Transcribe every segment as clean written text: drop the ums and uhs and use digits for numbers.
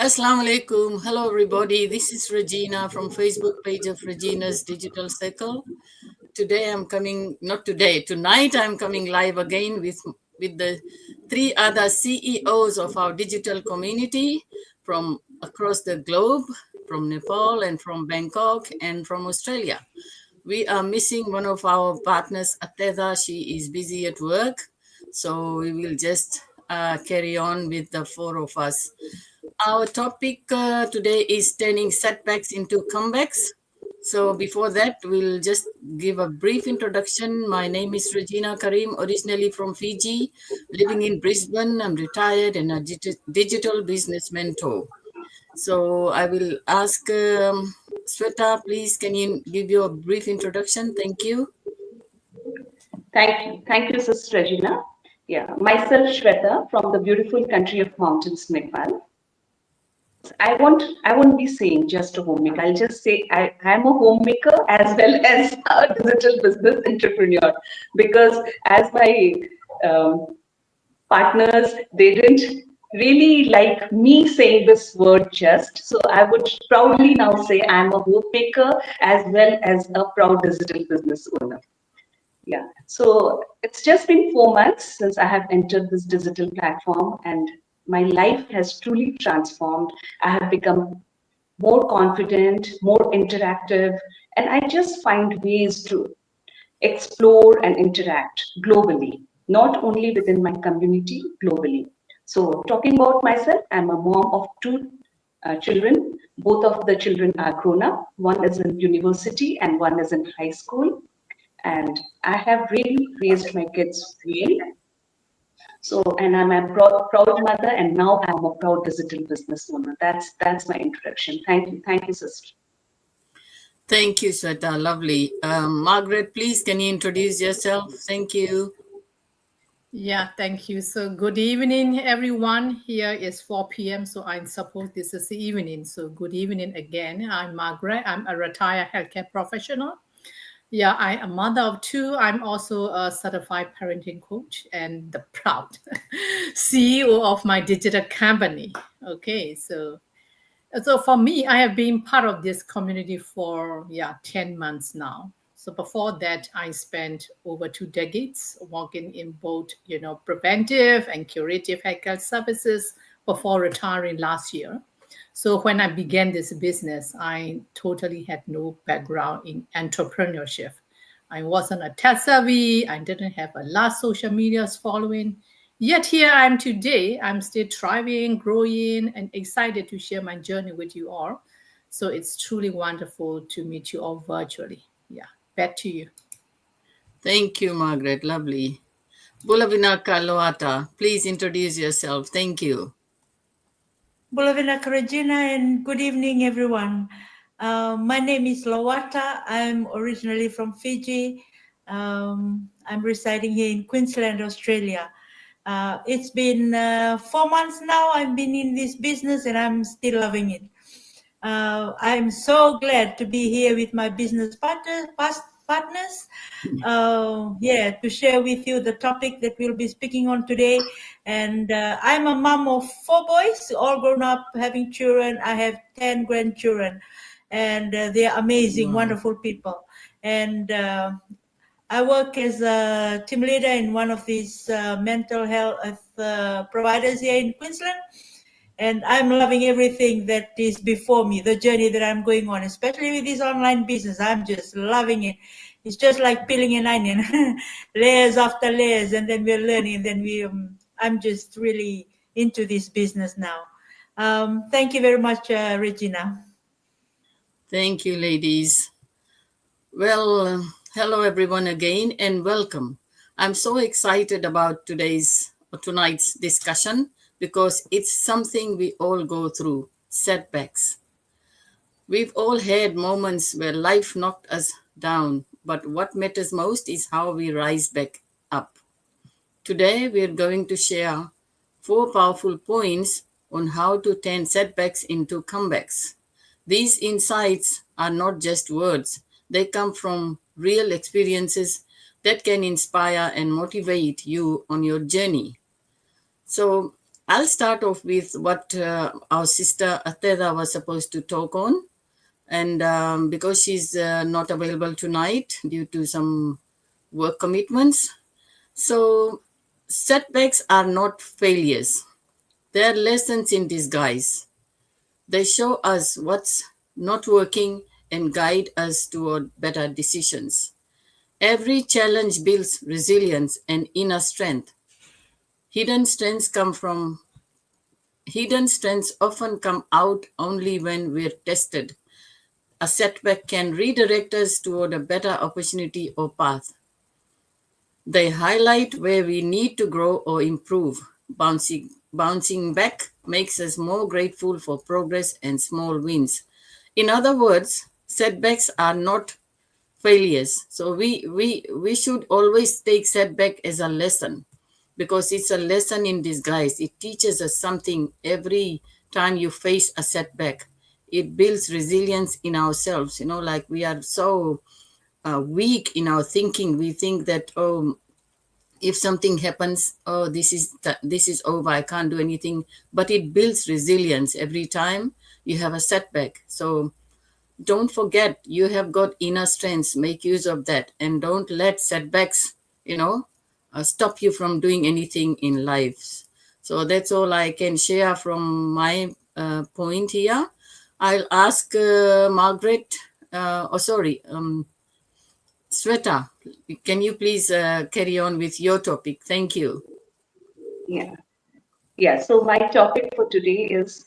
Assalamu alaikum. Hello, everybody. This is Regina from Facebook page of Regina's Digital Circle. Today I'm coming, not today, tonight I'm coming live again with the three other CEOs of our digital community from across the globe, from Nepal and from Bangkok and from Australia. We are missing one of our partners, Ateda. She is busy at work. So we will just carry on with the four of us. Our topic today is turning setbacks into comebacks. So before that, we'll just give a brief introduction. My name is Regina Karim, originally from Fiji, living in Brisbane. I'm retired and a digital business mentor. So I will ask Sweta, please, can you give you a brief introduction? Thank you. Thank you, Sister Regina. Yeah, myself Shweta from the beautiful country of mountains, Nepal. I won't be saying just a homemaker. I'll just say I'm a homemaker as well as a digital business entrepreneur because as my partners, they didn't really like me saying this word just. So I would proudly now say I'm a homemaker as well as a proud digital business owner. Yeah. So it's just been 4 months since I have entered this digital platform, and my life has truly transformed. I have become more confident, more interactive, and I just find ways to explore and interact globally, not only within my community, globally. So, talking about myself, I'm a mom of two children. Both of the children are grown up. One is in university and one is in high school, and I have really raised my kids well. So, and I'm a proud mother, and now I'm a proud digital business owner. That's my introduction. Thank you, sister. Thank you, Sweta. Lovely. Margaret, please, can you introduce yourself? Thank you. Yeah, thank you. So good evening, everyone. Here is 4 p.m. So I suppose this is the evening. So good evening again. I'm Margaret. I'm a retired healthcare professional. Yeah, I'm a mother of two. I'm also a certified parenting coach and the proud CEO of my digital company. Okay, so for me, I have been part of this community for 10 months now. So before that, I spent over 2 decades working in both, preventive and curative health services before retiring last year. So when I began this business, I totally had no background in entrepreneurship. I wasn't a tech savvy. I didn't have a large social media following. Yet here I am today. I'm still thriving, growing, and excited to share my journey with you all. So it's truly wonderful to meet you all virtually. Yeah, back to you. Thank you, Margaret. Lovely. Bulavinaka Loata, please introduce yourself. Thank you. Bulavinaka Regina, and good evening, everyone. My name is Lawata. I'm originally from Fiji. I'm residing here in Queensland, Australia. It's been 4 months now. I've been in this business and I'm still loving it. I'm so glad to be here with my business partners, to share with you the topic that we'll be speaking on today. And I'm a mom of 4 boys, all grown up, having children. I have 10 grandchildren, and they're amazing, wonderful people. And I work as a team leader in one of these mental health providers here in Queensland. And I'm loving everything that is before me, the journey that I'm going on, especially with this online business. I'm just loving it. It's just like peeling an onion, layers after layers, and then we're learning. And then I'm just really into this business now. Thank you very much, Regina. Thank you, ladies. Well, hello everyone again and welcome. I'm so excited about tonight's discussion because it's something we all go through, setbacks. We've all had moments where life knocked us down, but what matters most is how we rise back up. Today, we're going to share 4 powerful points on how to turn setbacks into comebacks. These insights are not just words, they come from real experiences that can inspire and motivate you on your journey. So, I'll start off with what our sister Ateda was supposed to talk on. And because she's not available tonight due to some work commitments. So setbacks are not failures. They're lessons in disguise. They show us what's not working and guide us toward better decisions. Every challenge builds resilience and inner strength. Hidden strengths come from Hidden strengths often come out only when we're tested. A setback can redirect us toward a better opportunity or path. They highlight where we need to grow or improve. Bouncing back makes us more grateful for progress and small wins. In other words, setbacks are not failures. So we should always take setback as a lesson because it's a lesson in disguise. It teaches us something every time you face a setback. It builds resilience in ourselves. Like we are so weak in our thinking. We think that, oh, if something happens, oh, this is over, I can't do anything. But it builds resilience every time you have a setback. So don't forget, you have got inner strengths. Make use of that, and don't let setbacks stop you from doing anything in life. So that's all I can share from my point here. I'll ask Margaret, Sweta, can you please carry on with your topic? Thank you. Yeah. Yeah. So my topic for today is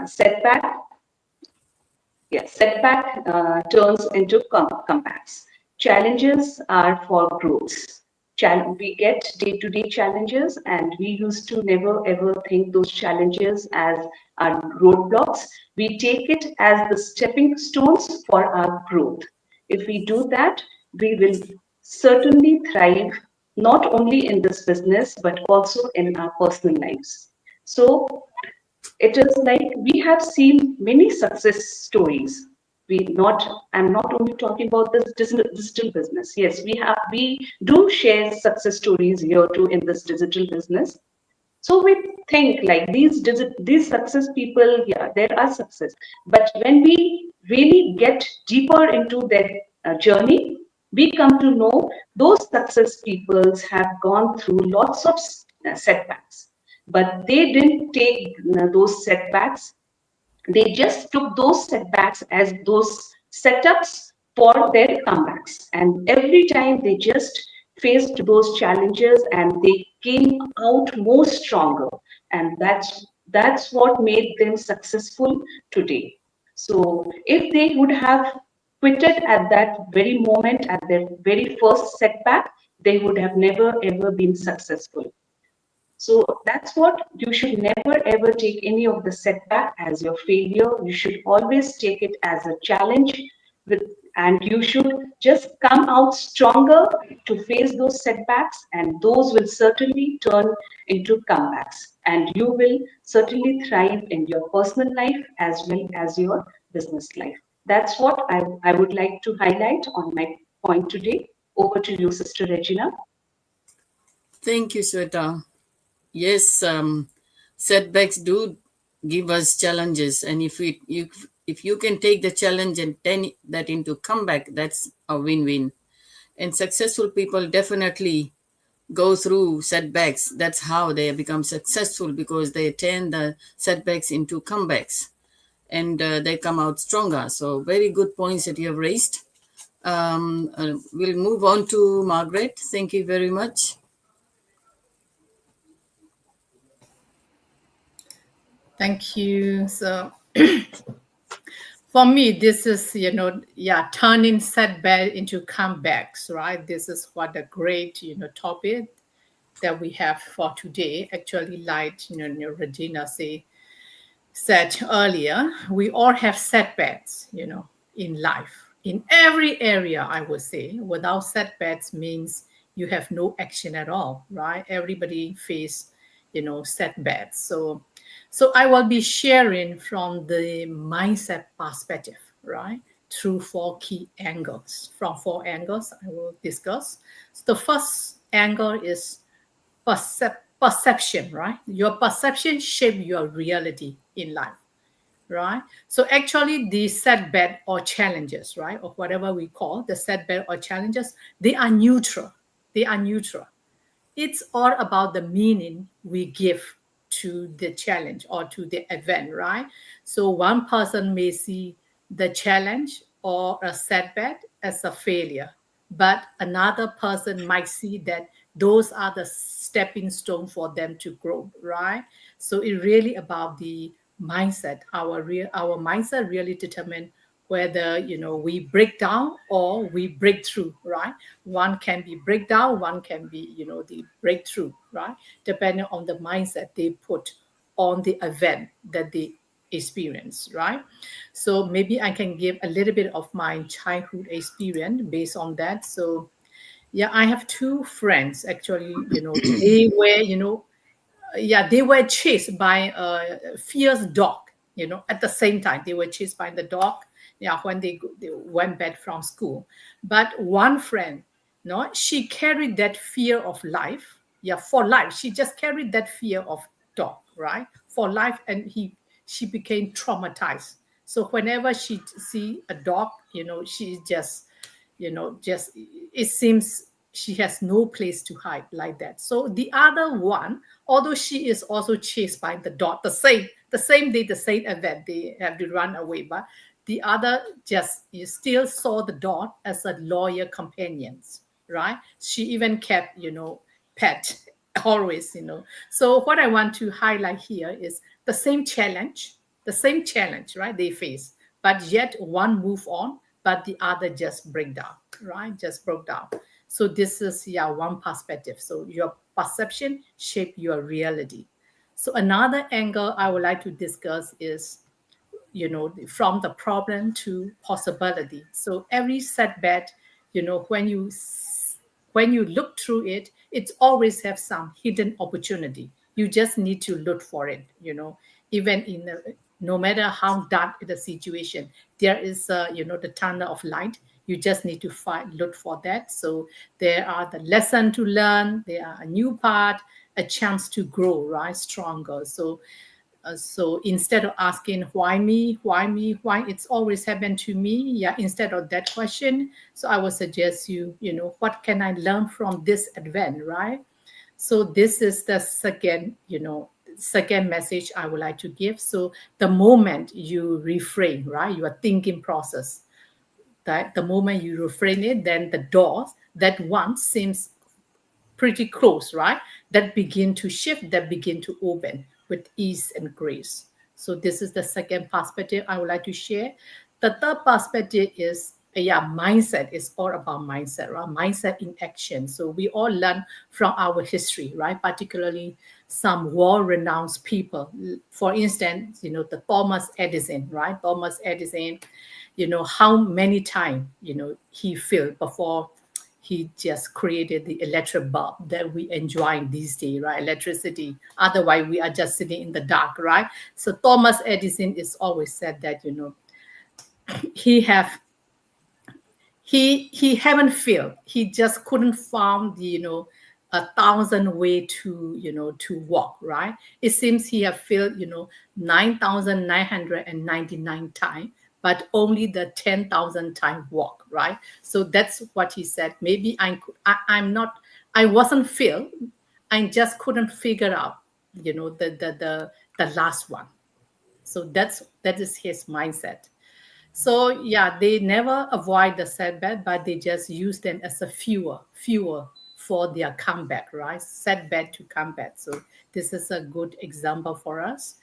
setback. Yes, setback turns into comebacks. Challenges are for growth. We get day-to-day challenges, and we used to never ever think those challenges as our roadblocks. We take it as the stepping stones for our growth. If we do that, we will certainly thrive not only in this business but also in our personal lives. So it is like we have seen many success stories. I'm not only talking about this digital business. Yes, we do share success stories here too in this digital business. So we think like these success people, yeah, there are success. But when we really get deeper into their journey, we come to know those success peoples have gone through lots of setbacks. But they didn't take those setbacks, they just took those setbacks as those setups for their comebacks. And every time they just faced those challenges and they came out more stronger. And that's what made them successful today. So if they would have quitted at that very moment, at their very first setback, they would have never ever been successful. So that's what you should never ever take any of the setback as your failure. You should always take it as a challenge with, and you should just come out stronger to face those setbacks, and those will certainly turn into comebacks. And you will certainly thrive in your personal life as well as your business life. That's what I would like to highlight on my point today. Over to you, Sister Regina. Thank you, Sweta. Yes, setbacks do give us challenges, and if you can take the challenge and turn that into comeback, that's a win-win. And successful people definitely go through setbacks. That's how they become successful, because they turn the setbacks into comebacks, and they come out stronger. So very good points that you have raised. We'll move on to Margaret. Thank you very much. Thank you. So for me, this is, turning setback into comebacks, right? This is what a great, topic that we have for today. Actually, like, Regina said earlier, we all have setbacks, in life, in every area, I would say. Without setbacks means you have no action at all, right? Everybody face, setbacks. So I will be sharing from the mindset perspective, right? Through four key angles. From four angles, I will discuss. So the first angle is perception, right? Your perception shape your reality in life, right? So actually the setback or challenges, right, or whatever we call the setback or challenges, they are neutral. They are neutral. It's all about the meaning we give to the challenge or to the event, right? So one person may see the challenge or a setback as a failure, but another person might see that those are the stepping stone for them to grow, right? So it really about the mindset. Our mindset really determine whether we break down or we break through, right? One can be breakdown, one can be the breakthrough, right? Depending on the mindset they put on the event that they experience, right? So maybe I can give a little bit of my childhood experience based on that. So yeah, I have two friends actually. They were yeah, they were chased by a fierce dog. At the same time, they were chased by the dog. Yeah, when they went back from school. But one friend, no, she carried that fear of life. Yeah, for life, she just carried that fear of dog, right, for life, and she became traumatized. So whenever she see a dog, she just it seems she has no place to hide like that. So the other one, although she is also chased by the dog, the same day, the same event, they have to run away, but the other just you still saw the dog as a loyal companions, right? She even kept pet always. So what I want to highlight here is the same challenge, right, they face, but yet one move on, but the other just break down, right? Just broke down. So this is one perspective. So your perception shape your reality. So another angle I would like to discuss is from the problem to possibility. So every setback, when you look through it, it always have some hidden opportunity. You just need to look for it. Even no matter how dark the situation, there is the tunnel of light. You just need to look for that. So there are the lesson to learn. There are a new part, a chance to grow, right, stronger. So instead of asking why me, why it's always happened to me, yeah, instead of that question, so I would suggest what can I learn from this event, right? So this is the second message I would like to give. So the moment you reframe, right, your thinking process, that the moment you reframe it, then the doors that once seems pretty close, right? That begin to shift, that begin to open with ease and grace. So this is the second perspective I would like to share. The third perspective is mindset is all about mindset, right? Mindset in action. So we all learn from our history, right? Particularly some world-renowned people. For instance, the Thomas Edison, right? Thomas Edison, how many times, he failed before he just created the electric bulb that we enjoy these days, right? Electricity. Otherwise, we are just sitting in the dark, right? So Thomas Edison is always said that he have he haven't failed. He just couldn't find the 1,000 way to walk, right? It seems he have failed 9,999 times, but only the 10,000 time walk, right? So that's what he said. Maybe I wasn't failed. I just couldn't figure out the last one. So that is his mindset. So yeah, they never avoid the setback, but they just use them as a fuel for their comeback, right? Setback to comeback. So this is a good example for us.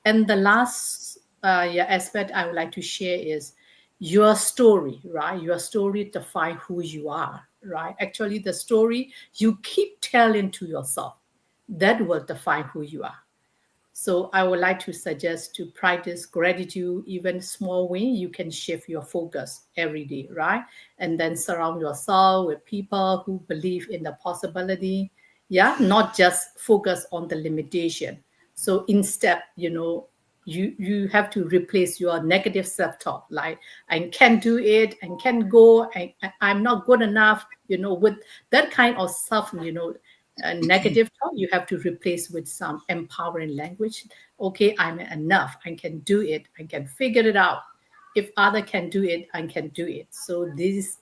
And the last aspect I would like to share is your story, right? Your story define who you are, right? Actually, the story you keep telling to yourself, that will define who you are. So I would like to suggest to practice gratitude, even small win. You can shift your focus every day, right? And then surround yourself with people who believe in the possibility. Yeah, not just focus on the limitation. So instead, you have to replace your negative self-talk, like I can't do it, I can't go, I'm not good enough. With that kind of stuff, negative thought, you have to replace with some empowering language. Okay, I'm enough. I can do it. I can figure it out. If other can do it, I can do it. So this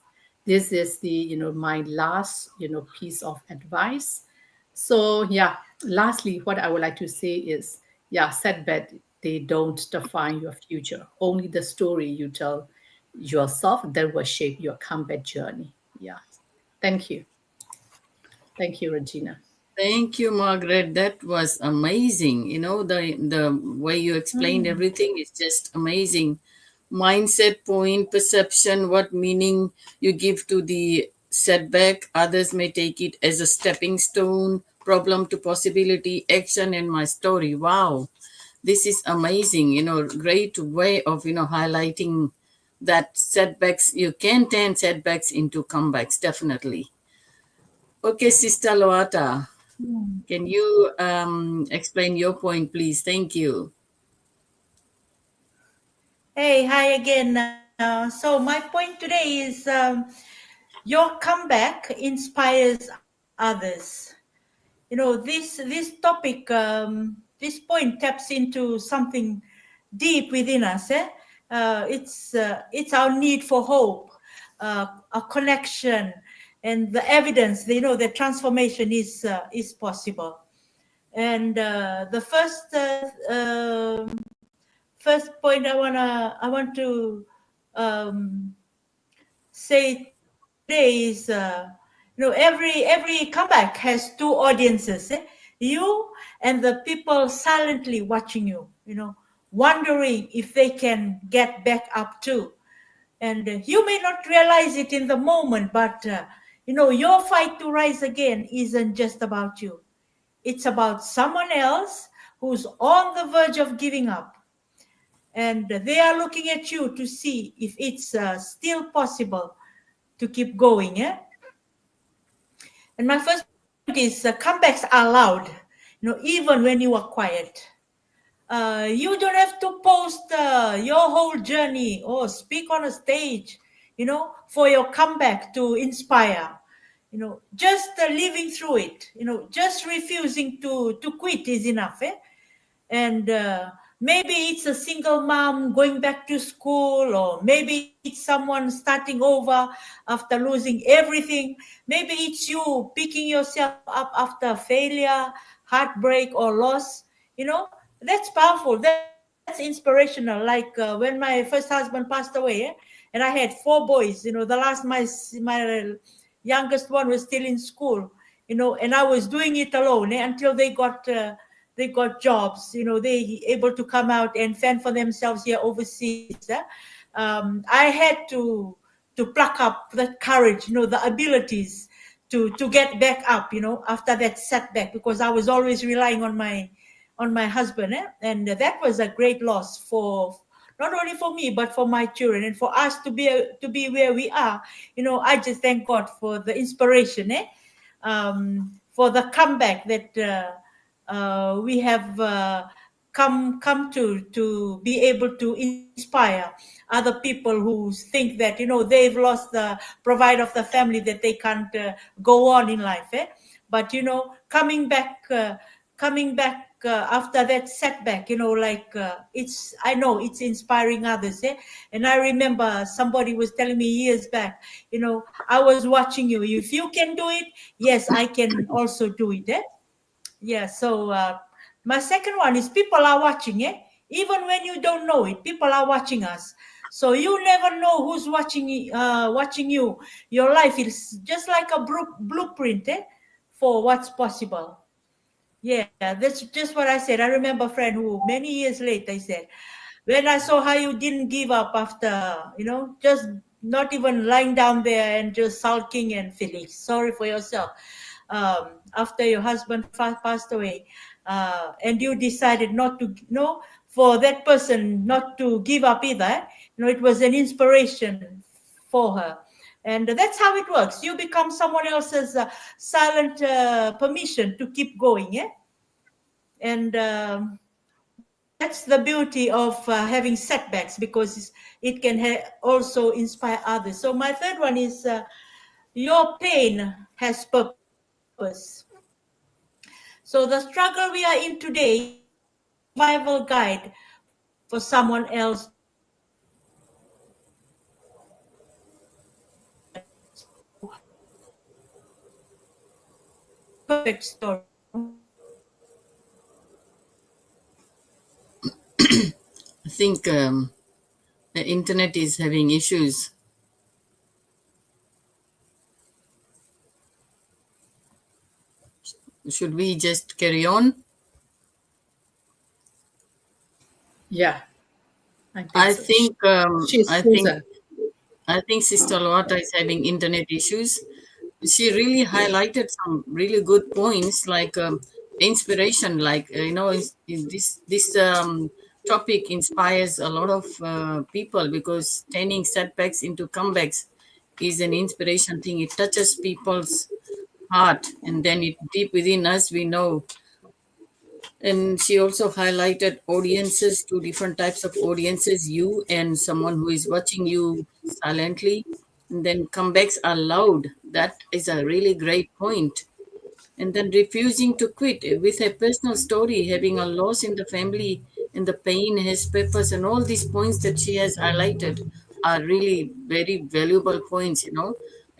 is the my last piece of advice. So yeah, lastly, what I would like to say is, yeah, setback, they don't define your future. Only the story you tell yourself that will shape your comeback journey. Yeah. Thank you. Thank you, Regina. Thank you, Margaret. That was amazing. The way you explained everything is just amazing. Mindset, point, perception, what meaning you give to the setback. Others may take it as a stepping stone, problem to possibility, action in my story. Wow. This is amazing. Great way of, highlighting that setbacks, you can turn setbacks into comebacks, definitely. Okay, Sister Loata. Can you explain your point, please? Thank you. Hey, hi again. So my point today is your comeback inspires others. This topic, this point taps into something deep within us. It's our need for hope, a connection, and the evidence. That transformation is possible. And the first point I want to um, say today is every comeback has two audiences, you and the people silently watching you, wondering if they can get back up too. And you may not realize it in the moment, but your fight to rise again isn't just about you. It's about someone else who's on the verge of giving up, and they are looking at you to see if it's still possible to keep going. And my first point is comebacks are loud, even when you are quiet. You don't have to post your whole journey or speak on a stage, for your comeback to inspire. Just living through it, just refusing to quit is enough. And maybe it's a single mom going back to school, or maybe it's someone starting over after losing everything. Maybe it's you picking yourself up after failure, heartbreak, or loss. That's powerful. That's inspirational. Like when my first husband passed away, and I had 4 boys. The last my youngest one was still in school. And I was doing it alone, until they got jobs. They able to come out and fend for themselves here overseas. I had to pluck up that courage, the abilities to get back up, after that setback, because I was always relying on my husband. And that was a great loss, for not only for me but for my children, and for us to be where we are. I just thank God for the inspiration, for the comeback that we have come to be able to inspire other people who think that they've lost the provider of the family, that they can't go on in life. But coming back after that setback, I know it's inspiring others. And I remember somebody was telling me years back, I was watching you. If you can do it, yes, I can also do it. Yeah, so my second one is people are watching. Even when you don't know it, people are watching us. So you never know who's watching you. Your life is just like a blueprint, for what's possible. Yeah, that's just what I said. I remember a friend who many years later, I said, when I saw how you didn't give up after, just not even lying down there and just sulking and feeling sorry for yourself, after your husband passed away, and you decided not to, for that person not to give up either. It was an inspiration for her. And that's how it works. You become someone else's silent permission to keep going. And that's the beauty of having setbacks, because it can also inspire others. So my third one is your pain has purpose. So the struggle we are in today is a survival guide for someone else to follow. So it's not a perfect story, I think the internet is having issues. Should we just carry on? Yeah, I think I so. think She's frozen. I think Sister Loata is having internet issues. She really highlighted some really good points, like inspiration. Like this topic inspires a lot of people because turning setbacks into comebacks is an inspiration thing. It touches people's heart, and then it deep within us we know. And she also highlighted audiences, two different types of audiences, you and someone who is watching you silently. And then comebacks are loud. That is a really great point. And then refusing to quit with a personal story, having a loss in the family, and the pain has purpose, and all these points that she has highlighted are really very valuable points,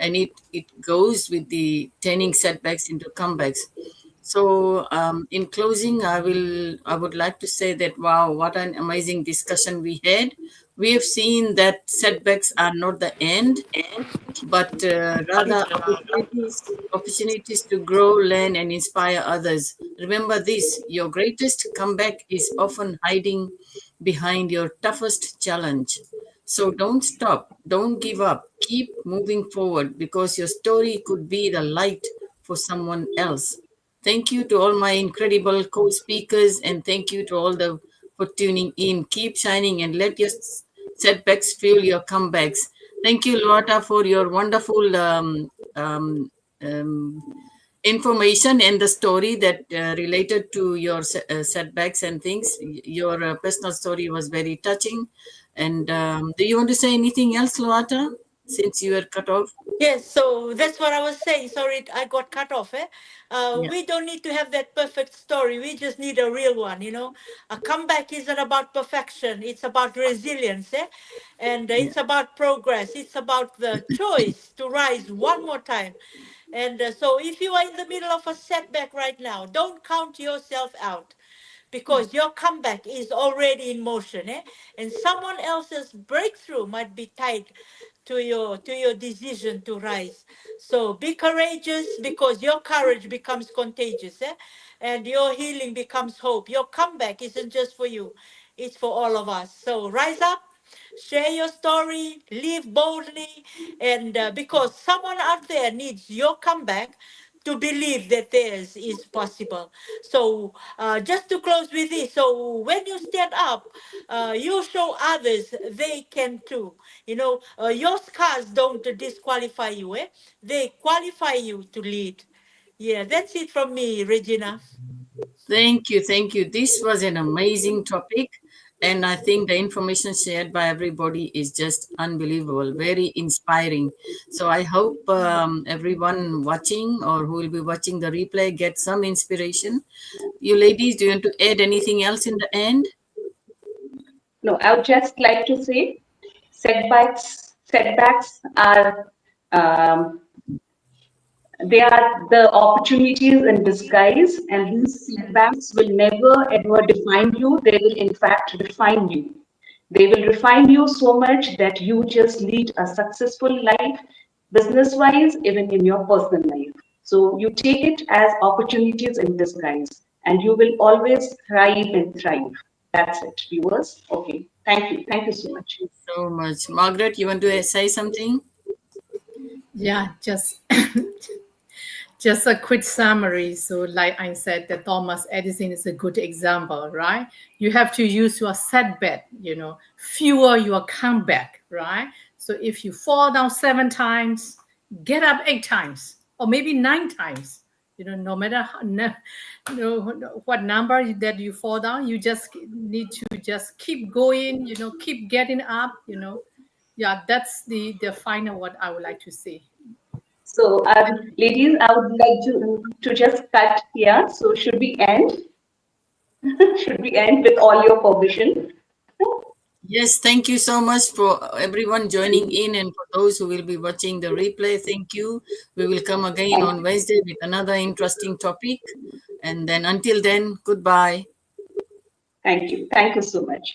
and it goes with the turning setbacks into comebacks. So, in closing, I would like to say that wow, what an amazing discussion we had. We have seen that setbacks are not the end, but rather opportunities to grow, learn, and inspire others. Remember this: your greatest comeback is often hiding behind your toughest challenge. So don't stop, don't give up, keep moving forward because your story could be the light for someone else. Thank you to all my incredible co-speakers, and thank you to all the for tuning in. Keep shining and let your setbacks fuel your comebacks. Thank you, Luata, for your wonderful um, information and the story that related to your setbacks and things. Your personal story was very touching. And do you want to say anything else, Luata, since you were cut off? Yes, so that's what I was saying. Sorry, I got cut off. Yeah. We don't need to have that perfect story. We just need a real one. A comeback isn't about perfection. It's about resilience, and Yeah. it's about progress. It's about the choice to rise one more time. And so, if you are in the middle of a setback right now, don't count yourself out because your comeback is already in motion, and someone else's breakthrough might be tied to your decision to rise. So be courageous because your courage becomes contagious, and your healing becomes hope. Your comeback isn't just for you, it's for all of us. So rise up, share your story, live boldly, and because someone out there needs your comeback to believe that theirs is possible. So, just to close with this, so when you stand up, you show others they can too. Your scars don't disqualify you, they qualify you to lead. Yeah, that's it from me, Regina. Thank you. Thank you. This was an amazing topic. And I think the information shared by everybody is just unbelievable, very inspiring. So I hope everyone watching or who will be watching the replay get some inspiration. You ladies, do you want to add anything else in the end? No, I would just like to say setbacks are um, they are the opportunities in disguise, and these setbacks will never ever define you. They will, in fact, refine you. They will refine you so much that you just lead a successful life, business wise, even in your personal life. So you take it as opportunities in disguise, and you will always thrive and thrive. That's it, viewers. Okay. Thank you. Thank you so Thank much. you so much. Margaret, you want to say something? Yeah, just a quick summary. So, like I said, that Thomas Edison is a good example, right? You have to use your setback, fuel your comeback, right? So, if you fall down 7 times, get up 8 times, or maybe 9 times. No matter what number that you fall down, you just need to just keep going. Keep getting up. Yeah, that's the final what I would like to say. So, ladies, I would like to just cut here. So, should we end? Should we end with all your permission? Yes, thank you so much for everyone joining in, and for those who will be watching the replay, thank you. We will come again on Wednesday with another interesting topic. And then until then, goodbye. Thank you. Thank you so much.